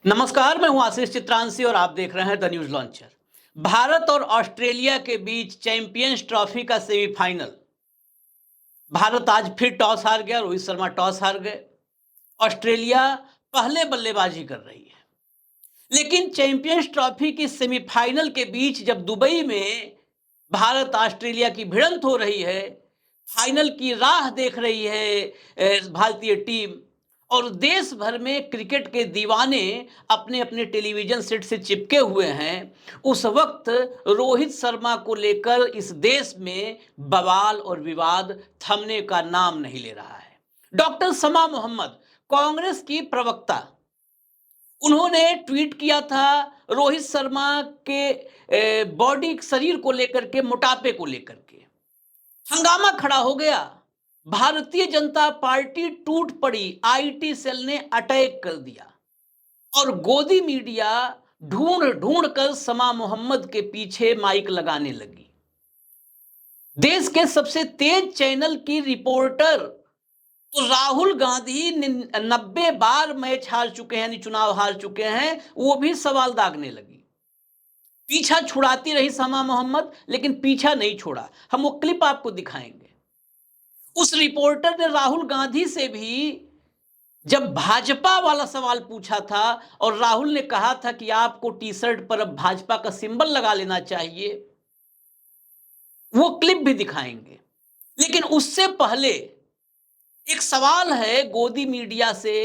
नमस्कार, मैं हूं आशीष चित्रांशी और आप देख रहे हैं द न्यूज लॉन्चर। भारत और ऑस्ट्रेलिया के बीच चैंपियंस ट्रॉफी का सेमीफाइनल। भारत आज फिर टॉस हार गया, रोहित शर्मा टॉस हार गए। ऑस्ट्रेलिया पहले बल्लेबाजी कर रही है, लेकिन चैंपियंस ट्रॉफी की सेमीफाइनल के बीच जब दुबई में भारत ऑस्ट्रेलिया की भिड़ंत हो रही है, फाइनल की राह देख रही है भारतीय टीम, और देश भर में क्रिकेट के दीवाने अपने अपने टेलीविजन सेट से चिपके हुए हैं। उस वक्त रोहित शर्मा को लेकर इस देश में बवाल और विवाद थमने का नाम नहीं ले रहा है। डॉक्टर समा मोहम्मद, कांग्रेस की प्रवक्ता, उन्होंने ट्वीट किया था रोहित शर्मा के बॉडी शरीर को लेकर के, मोटापे को लेकर के हंगामा खड़ा हो गया। भारतीय जनता पार्टी टूट पड़ी, आईटी सेल ने अटैक कर दिया और गोदी मीडिया ढूंढ ढूंढ कर समा मोहम्मद के पीछे माइक लगाने लगी। देश के सबसे तेज चैनल की रिपोर्टर, तो राहुल गांधी 90 बार मैच हार चुके हैं, यानी चुनाव हार चुके हैं, वो भी सवाल दागने लगी। पीछा छुड़ाती रही समा मोहम्मद, लेकिन पीछा नहीं छोड़ा। हम वो क्लिप आपको दिखाएंगे। उस रिपोर्टर ने राहुल गांधी से भी जब भाजपा वाला सवाल पूछा था और राहुल ने कहा था कि आपको टी शर्ट पर अब भाजपा का सिंबल लगा लेना चाहिए, वो क्लिप भी दिखाएंगे। लेकिन उससे पहले एक सवाल है गोदी मीडिया से,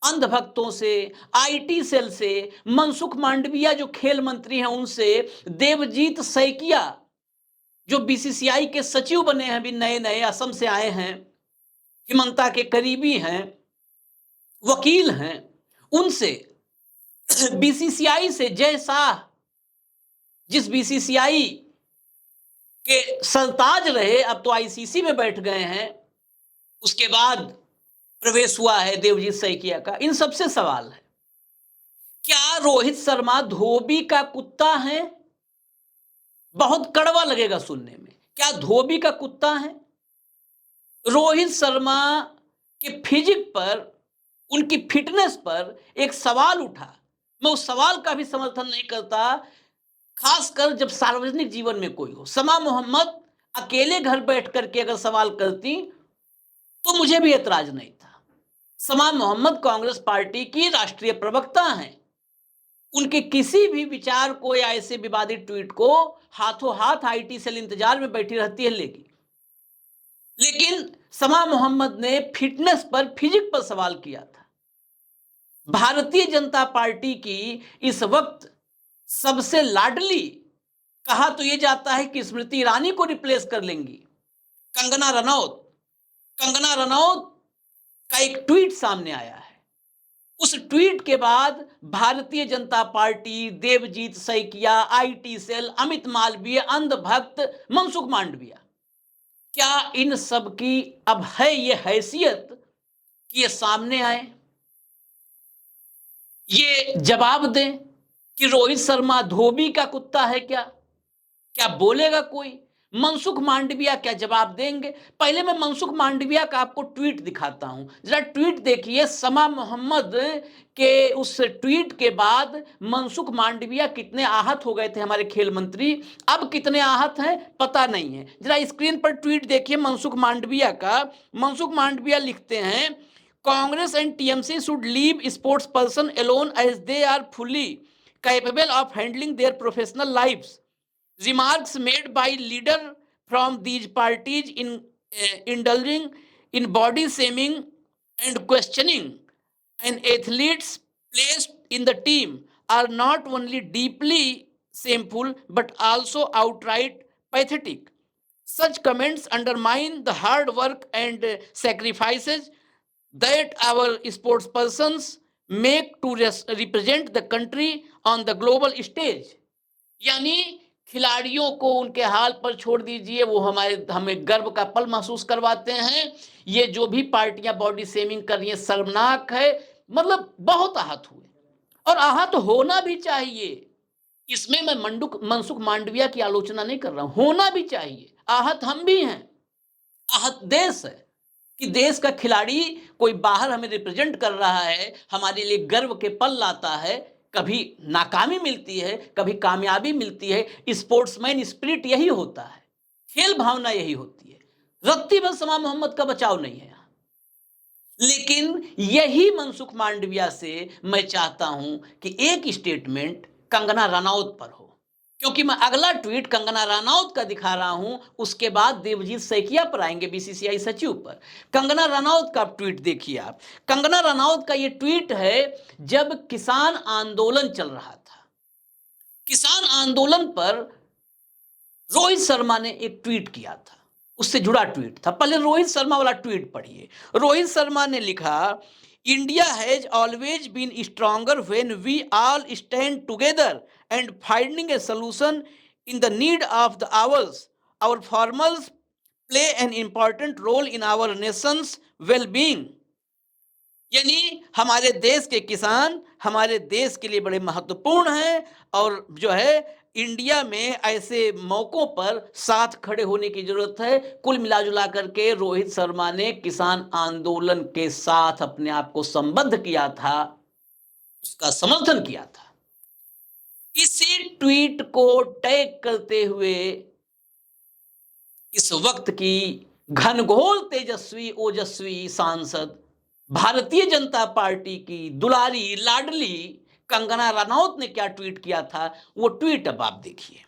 अंधभक्तों से, आईटी सेल से, मनसुख मांडविया जो खेल मंत्री हैं उनसे, देवजीत सैकिया जो बीसीसीआई के सचिव बने हैं, अभी नए नए असम से आए हैं, हिमंता के करीबी हैं, वकील हैं, उनसे, बीसीसीआई से जय शाह, जिस बीसीसीआई के सरताज रहे, अब तो आईसीसी में बैठ गए हैं, उसके बाद प्रवेश हुआ है देवजीत सैकिया का। इन सबसे सवाल है, क्या रोहित शर्मा धोबी का कुत्ता है? बहुत कड़वा लगेगा सुनने में। क्या धोबी का कुत्ता है? रोहित शर्मा के फिजिक पर, उनकी फिटनेस पर एक सवाल उठा। मैं उस सवाल का भी समर्थन नहीं करता, खासकर जब सार्वजनिक जीवन में कोई हो। समा मोहम्मद अकेले घर बैठ करके अगर सवाल करती तो मुझे भी एतराज नहीं था। समा मोहम्मद कांग्रेस पार्टी की राष्ट्रीय प्रवक्ता हैं। उनके किसी भी विचार को या ऐसे विवादित ट्वीट को हाथों हाथ आईटी सेल इंतजार में बैठी रहती है लेकिन समा मोहम्मद ने फिटनेस पर, फिजिक पर सवाल किया था। भारतीय जनता पार्टी की इस वक्त सबसे लाडली, कहा तो यह जाता है कि स्मृति ईरानी को रिप्लेस कर लेंगी, कंगना रनौत। कंगना रनौत का एक ट्वीट सामने आया है। उस ट्वीट के बाद भारतीय जनता पार्टी, देवजीत सैकिया, आईटी सेल, अमित मालवीय, अंधभक्त, मनसुख मांडविया, क्या इन सब की अब है ये हैसियत कि ये सामने आए, ये जवाब दें कि रोहित शर्मा धोबी का कुत्ता है? क्या बोलेगा कोई? मनसुख मांडविया क्या जवाब देंगे? पहले मैं मनसुख मांडविया का आपको ट्वीट दिखाता हूं, जरा ट्वीट देखिए। समा मोहम्मद के उस ट्वीट के बाद मनसुख मांडविया कितने आहत हो गए थे, हमारे खेल मंत्री। अब कितने आहत हैं पता नहीं है। जरा स्क्रीन पर ट्वीट देखिए मनसुख मांडविया का। मनसुख मांडविया लिखते हैं, Congress and TMC should leave sports person alone as they are fully capable of handling their professional lives. Remarks made by leader from these parties in indulging in body shaming and questioning an athlete's place in the team are not only deeply shameful but also outright pathetic. Such comments undermine the hard work and sacrifices that our sportspersons make to represent the country on the global stage. यानी खिलाड़ियों को उनके हाल पर छोड़ दीजिए, वो हमें गर्व का पल महसूस करवाते हैं। ये जो भी पार्टियां बॉडी शेमिंग कर रही हैं शर्मनाक है। मतलब बहुत आहत हुए और आहत होना भी चाहिए। इसमें मैं मनसुख मांडविया की आलोचना नहीं कर रहा हूं, होना भी चाहिए। आहत हम भी हैं, आहत देश है। कि देश का खिलाड़ी कोई बाहर हमें रिप्रेजेंट कर रहा है, हमारे लिए गर्व के पल लाता है, कभी नाकामी मिलती है, कभी कामयाबी मिलती है। स्पोर्ट्समैन स्पिरिट यही होता है, खेल भावना यही होती है। रत्ती भर समा मोहम्मद का बचाव नहीं है यहाँ। लेकिन यही मनसुख मांडविया से मैं चाहता हूं कि एक स्टेटमेंट कंगना रनौत पर हो, क्योंकि मैं अगला ट्वीट कंगना रनौत का दिखा रहा हूं, उसके बाद देवजीत सैकिया पर आएंगे, बीसीसीआई सचिव पर। कंगना रनौत का ट्वीट देखिए आप। कंगना रनौत का यह ट्वीट है जब किसान आंदोलन चल रहा था। किसान आंदोलन पर रोहित शर्मा ने एक ट्वीट किया था, उससे जुड़ा ट्वीट था। पहले रोहित शर्मा वाला ट्वीट पढ़िए। रोहित शर्मा ने लिखा, India has always been stronger when we all stand together and finding a solution in the need of the hours. Our farmers play an important role in our nation's well being. यानी हमारे देश के किसान हमारे देश के लिए बड़े महत्वपूर्ण हैं, और जो है इंडिया में ऐसे मौकों पर साथ खड़े होने की जरूरत है। कुल मिला जुला करके रोहित शर्मा ने किसान आंदोलन के साथ अपने आप को संबद्ध किया था, उसका समर्थन किया था। इसी ट्वीट को टैग करते हुए इस वक्त की घनघोर तेजस्वी ओजस्वी सांसद भारतीय जनता पार्टी की दुलारी लाडली कंगना रनौत ने क्या ट्वीट किया था, वो ट्वीट अब आप देखिए।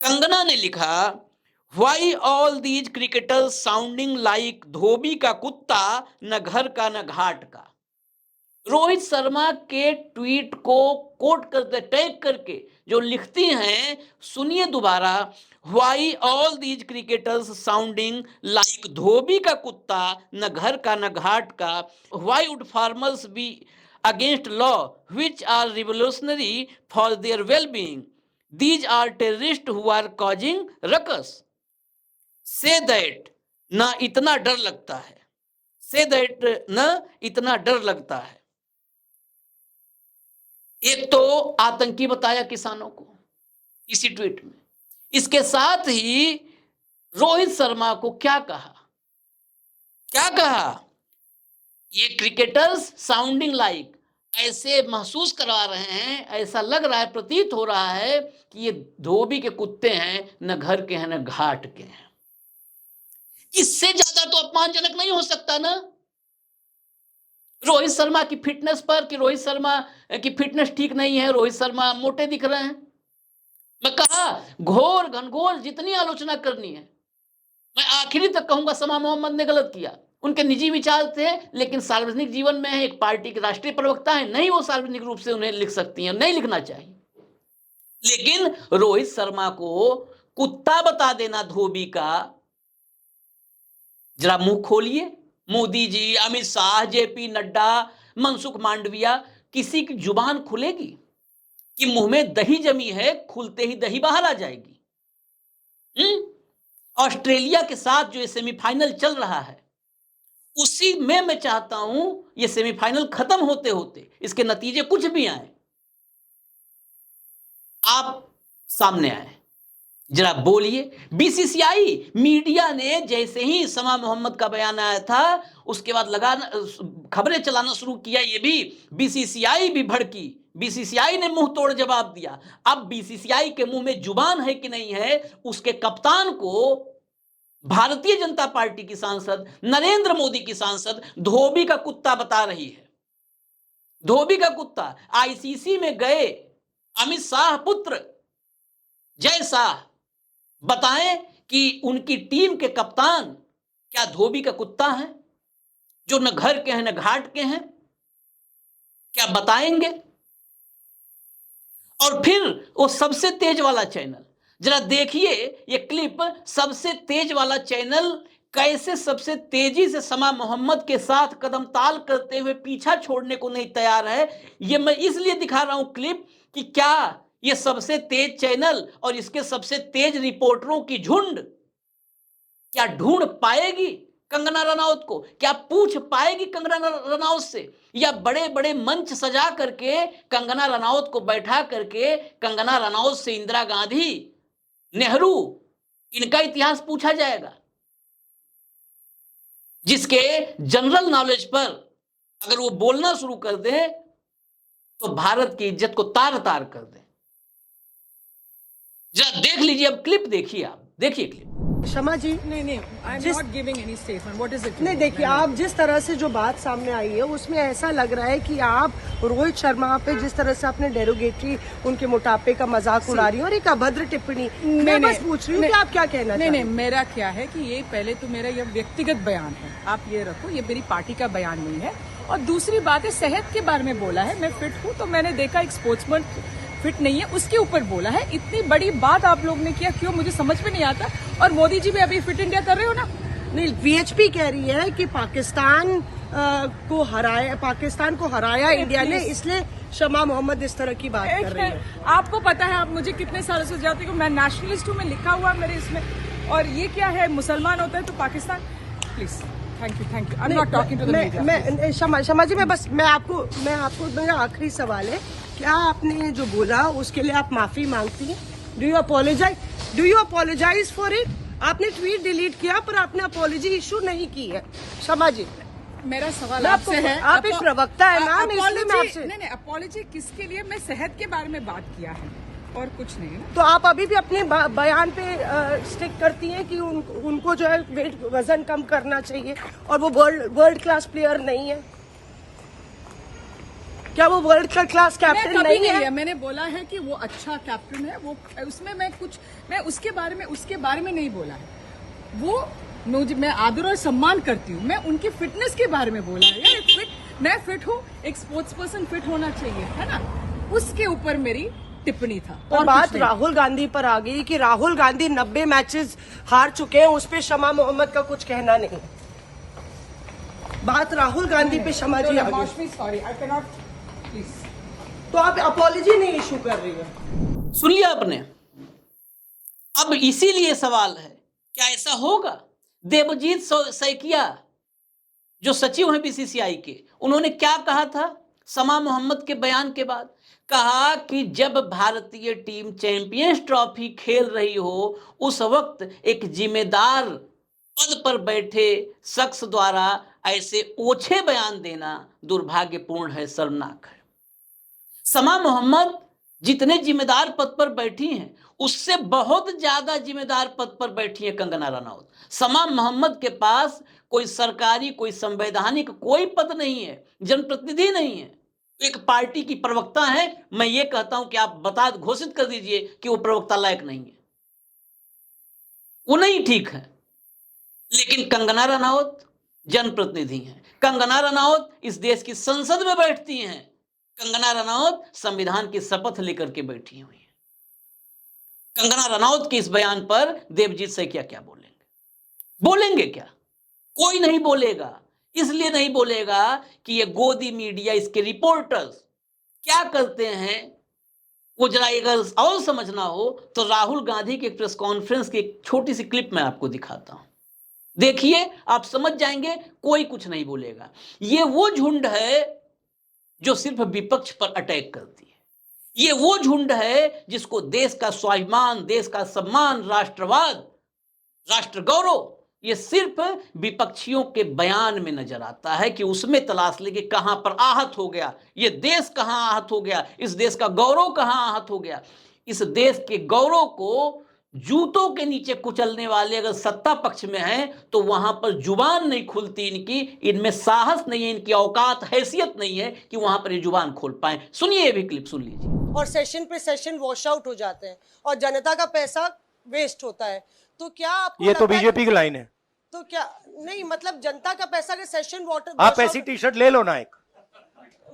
कंगना ने लिखा, why all these cricketers sounding like धोबी का कुत्ता, न घर का न घाट का। रोहित शर्मा के ट्वीट को कोट करते टैग करके जो लिखती हैं, सुनिए दोबारा। Why all these cricketers sounding like धोबी का कुत्ता, न घर का न घाट का। Why would farmers be against law which are revolutionary for their well being. These are terrorist who are causing ruckus. Say that ना इतना डर लगता है, से दैट न इतना डर लगता है। एक तो आतंकी बताया किसानों को इसी ट्वीट में। इसके साथ ही रोहित शर्मा को क्या कहा, क्या कहा, ये क्रिकेटर्स साउंडिंग लाइक, ऐसे महसूस करवा रहे हैं, ऐसा लग रहा है, प्रतीत हो रहा है कि ये धोबी के कुत्ते हैं, न घर के हैं न घाट के हैं। इससे ज्यादा तो अपमानजनक नहीं हो सकता ना रोहित शर्मा की फिटनेस पर, कि रोहित शर्मा की फिटनेस ठीक नहीं है, रोहित शर्मा मोटे दिख रहे हैं। मैं कहा घोर घनघोर जितनी आलोचना करनी है, मैं आखिरी तक कहूंगा समा मोहम्मद ने गलत किया। उनके निजी विचार थे, लेकिन सार्वजनिक जीवन में है, एक पार्टी के राष्ट्रीय प्रवक्ता है, नहीं वो सार्वजनिक रूप से उन्हें लिख सकती हैं, नहीं लिखना चाहिए। लेकिन रोहित शर्मा को कुत्ता बता देना धोबी का, जरा मुंह खोलिए। मोदी जी, अमित शाह, जेपी नड्डा, मनसुख मांडविया, किसी की जुबान खुलेगी कि मुंह में दही जमी है, खुलते ही दही बाहर आ जाएगी। ऑस्ट्रेलिया के साथ जो ये सेमीफाइनल चल रहा है, उसी में मैं चाहता हूं ये सेमीफाइनल खत्म होते होते इसके नतीजे कुछ भी आए, आप सामने आए, जरा बोलिए। बीसीसीआई मीडिया ने जैसे ही समा मोहम्मद का बयान आया था, उसके बाद खबरें चलाना शुरू किया। ये भी बीसीसीआई भी भड़की, बीसीसीआई ने मुंह तोड़ जवाब दिया। अब बीसीसीआई के मुंह में जुबान है कि नहीं है, उसके कप्तान को भारतीय जनता पार्टी की सांसद, नरेंद्र मोदी की सांसद धोबी का कुत्ता बता रही है। धोबी का कुत्ता। आईसीसी में गए अमित शाह पुत्र जय शाह बताएं कि उनकी टीम के कप्तान क्या धोबी का कुत्ता है, जो न घर के हैं न घाट के हैं? क्या बताएंगे? और फिर वो सबसे तेज वाला चैनल, जरा देखिए ये क्लिप। सबसे तेज वाला चैनल कैसे सबसे तेजी से समा मोहम्मद के साथ कदम ताल करते हुए पीछा छोड़ने को नहीं तैयार है। ये मैं इसलिए दिखा रहा हूं क्लिप कि क्या ये सबसे तेज चैनल और इसके सबसे तेज रिपोर्टरों की झुंड क्या ढूंढ पाएगी कंगना रनौत को? क्या पूछ पाएगी कंगना रनौत से? या बड़े बड़े मंच सजा करके कंगना रनौत को बैठा करके कंगना रनौत से इंदिरा गांधी, नेहरू, इनका इतिहास पूछा जाएगा? जिसके जनरल नॉलेज पर अगर वो बोलना शुरू कर दे तो भारत की इज्जत को तार तार कर दे। जरा देख लीजिए, अब क्लिप देखिए, आप देखिए क्लिप। शमा जी, नहीं, आई am not giving any statement. What is it? नहीं देखिए, आप जिस तरह से जो बात सामने आई है उसमें ऐसा लग रहा है कि आप रोहित शर्मा पे जिस तरह से आपने डेरोगेटरी उनके मोटापे का मजाक उड़ा रही है और एक अभद्र टिप्पणी, मैं बस पूछ रही हूँ कि आप क्या कहना चाहते हैं? नहीं, मेरा क्या है कि ये पहले तो मेरा ये व्यक्तिगत बयान है, आप ये रखो, ये मेरी पार्टी का बयान नहीं है। और दूसरी बात है, सेहत के बारे में बोला है, मैं फिट हूँ, तो मैंने देखा एक स्पोर्ट्समैन फिट नहीं है उसके ऊपर बोला है। इतनी बड़ी बात आप लोग ने किया क्यों, मुझे समझ में नहीं आता। और मोदी जी भी अभी फिट इंडिया कर रहे हो ना। नहीं, वीएचपी कह रही है कि पाकिस्तान को हराया इंडिया ने, इसलिए शमा मोहम्मद इस तरह की बात कर रही है। आपको पता है, आप मुझे कितने सालों से जाती हूँ, मैं नेशनलिस्ट हूँ, मैं लिखा हुआ मेरे इसमें। और ये क्या है, मुसलमान होता है तो Pakistan. Please, thank you. I am not talking to the media. Shama ji, मैं आपको मेरा आखिरी सवाल है, क्या आपने जो बोला उसके लिए आप माफी मांगती हैं? Do you apologise for it? आपने ट्वीट डिलीट किया पर आपने अपोलॉजी इशू नहीं की है। शमा जी, मेरा सवाल आपसे है, आप एक प्रवक्ता है मैम, इसलिए मैं आपसे नहीं, अपोलॉजी किसके लिए? मैं सेहत के बारे में बात किया है और कुछ नहीं है। तो आप अभी भी अपने बयान पे स्टिक करती हैं कि उनको जो है वजन कम करना चाहिए और वो वर्ल्ड क्लास प्लेयर नहीं है? क्या वो वर्ल्ड क्लास कैप्टन नहीं है? मैंने बोला है कि वो अच्छा कैप्टन है, वो उसमें मैं उसके बारे में नहीं बोला है। वो मुझे, मैं आदर और सम्मान करती हूँ, मैं उनकी फिटनेस के बारे में बोला है। यार मैं फिट हूँ, एक स्पोर्ट्स पर्सन फिट होना चाहिए, है ना? उसके ऊपर मेरी टिप्पणी था। और बात राहुल गांधी पर आ गई कि राहुल गांधी 90 मैचेस हार चुके हैं, उस पर शमा मोहम्मद का कुछ कहना नहीं। बात राहुल गांधी पे शमा जी आ गई। Sorry, I can not, please. तो आप अपॉलॉजी नहीं इशू कर रही है? सुन लिया आपने। अब इसीलिए सवाल है, क्या ऐसा होगा? देवजीत सैकिया जो सचिव हैं बीसीसीआई के, उन्होंने क्या कहा था शमा मोहम्मद के बयान के बाद? कहा कि जब भारतीय टीम चैंपियंस ट्रॉफी खेल रही हो उस वक्त एक जिम्मेदार पद पर बैठे शख्स द्वारा ऐसे ओछे बयान देना दुर्भाग्यपूर्ण है, शर्मनाक है। शमा मोहम्मद जितने जिम्मेदार पद पर बैठी हैं उससे बहुत ज्यादा जिम्मेदार पद पर बैठी है कंगना रनौत। शमा मोहम्मद के पास कोई सरकारी, कोई संवैधानिक कोई पद नहीं है, जनप्रतिनिधि नहीं है, एक पार्टी की प्रवक्ता है। मैं ये कहता हूं कि आप घोषित कर दीजिए कि वो प्रवक्ता लायक नहीं है, वो नहीं ठीक है। लेकिन कंगना रनौत जनप्रतिनिधि हैं, कंगना रनौत इस देश की संसद में बैठती हैं, कंगना रनौत संविधान की शपथ लेकर के बैठी हुई है। कंगना रनौत के इस बयान पर देवजीत सैकिया क्या बोलेंगे? बोलेंगे क्या? कोई नहीं बोलेगा। इसलिए नहीं बोलेगा कि ये गोदी मीडिया, इसके रिपोर्टर्स क्या करते हैं, वो जरा अगर और समझना हो तो राहुल गांधी के प्रेस कॉन्फ्रेंस की एक छोटी सी क्लिप मैं आपको दिखाता हूं, देखिए, आप समझ जाएंगे। कोई कुछ नहीं बोलेगा। ये वो झुंड है जो सिर्फ विपक्ष पर अटैक करती है। ये वो झुंड है जिसको देश का स्वाभिमान, देश का सम्मान, राष्ट्रवाद, राष्ट्र गौरव, ये सिर्फ विपक्षियों के बयान में नजर आता है कि उसमें तलाश लेके कहां पर आहत हो गया, ये देश कहां आहत हो गया, इस देश का गौरव कहां आहत हो गया। इस देश के गौरव को जूतों के नीचे कुचलने वाले अगर सत्ता पक्ष में हैं तो वहां पर जुबान नहीं खुलती इनकी, इनमें साहस नहीं है, इनकी औकात, हैसियत नहीं है कि वहां पर ये जुबान खोल पाए। सुनिए, ये भी क्लिप सुन लीजिए। और सेशन पे सेशन वॉश आउट हो जाते हैं और जनता का पैसा वेस्ट होता है। तो क्या आपको ये तो बीजेपी की लाइन है? तो क्या नहीं, मतलब जनता का पैसा के सेशन वाटर, आप ऐसी टी शर्ट ले लो ना एक,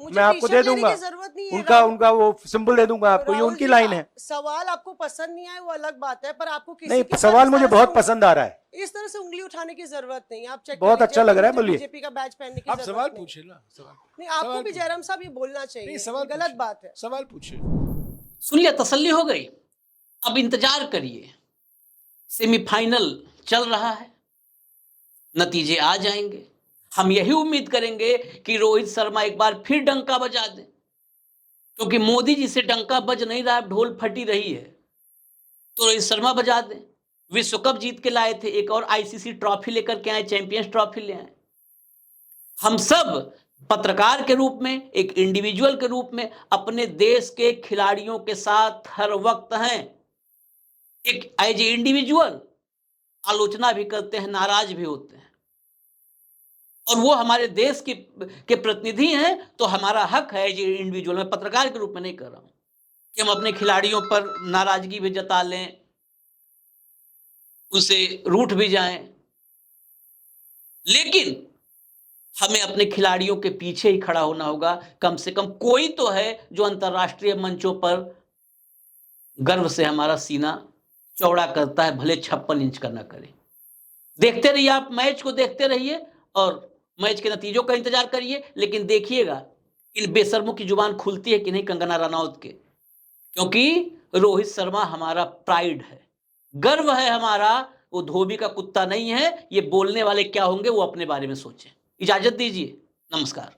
मैं आपको दे दूंगा, उनका वो सिंबल दे दूंगा आपको, ये उनकी लाइन है। सवाल आपको पसंद नहीं आए वो अलग बात है, पर आपको किसी नहीं, सवाल मुझे बहुत पसंद आ रहा है। इस तरह से उंगली उठाने की जरूरत नहीं। आप चेक बहुत अच्छा लग रहा है, बोलिए। बीजेपी का बैच पहनने की आप सवाल पूछिए ना। नहीं, आपको भी जयराम साहब ये बोलना चाहिए, गलत बात है। सवाल पूछिए। सुन लिया, तसल्ली हो गई। अब इंतजार करिए, सेमीफाइनल चल रहा है, नतीजे आ जाएंगे। हम यही उम्मीद करेंगे कि रोहित शर्मा एक बार फिर डंका बजा दें, क्योंकि मोदी जी से डंका बज नहीं रहा, ढोल फटी रही है, तो रोहित शर्मा बजा दें। विश्व कप जीत के लाए थे, एक और आईसीसी ट्रॉफी लेकर के आए, चैंपियंस ट्रॉफी ले आए। हम सब पत्रकार के रूप में, एक इंडिविजुअल के रूप में अपने देश के खिलाड़ियों के साथ हर वक्त हैं। एक एज ए इंडिविजुअल आलोचना भी करते हैं, नाराज भी होते हैं, और वो हमारे देश के प्रतिनिधि हैं, तो हमारा हक है एज ए इंडिविजुअल, मैं पत्रकार के रूप में नहीं कर रहा हूं कि हम अपने खिलाड़ियों पर नाराजगी भी जता लें, उसे रूठ भी जाएं, लेकिन हमें अपने खिलाड़ियों के पीछे ही खड़ा होना होगा। कम से कम कोई तो है जो अंतर्राष्ट्रीय मंचों पर गर्व से हमारा सीना चौड़ा करता है, भले 56 इंच का ना करे। देखते रहिए, आप मैच को देखते रहिए और मैच के नतीजों का इंतजार करिए, लेकिन देखिएगा इन बेशर्मों की जुबान खुलती है कि नहीं कंगना रनौत के, क्योंकि रोहित शर्मा हमारा प्राइड है, गर्व है हमारा, वो धोबी का कुत्ता नहीं है। ये बोलने वाले क्या होंगे वो अपने बारे में सोचें। इजाजत दीजिए, नमस्कार।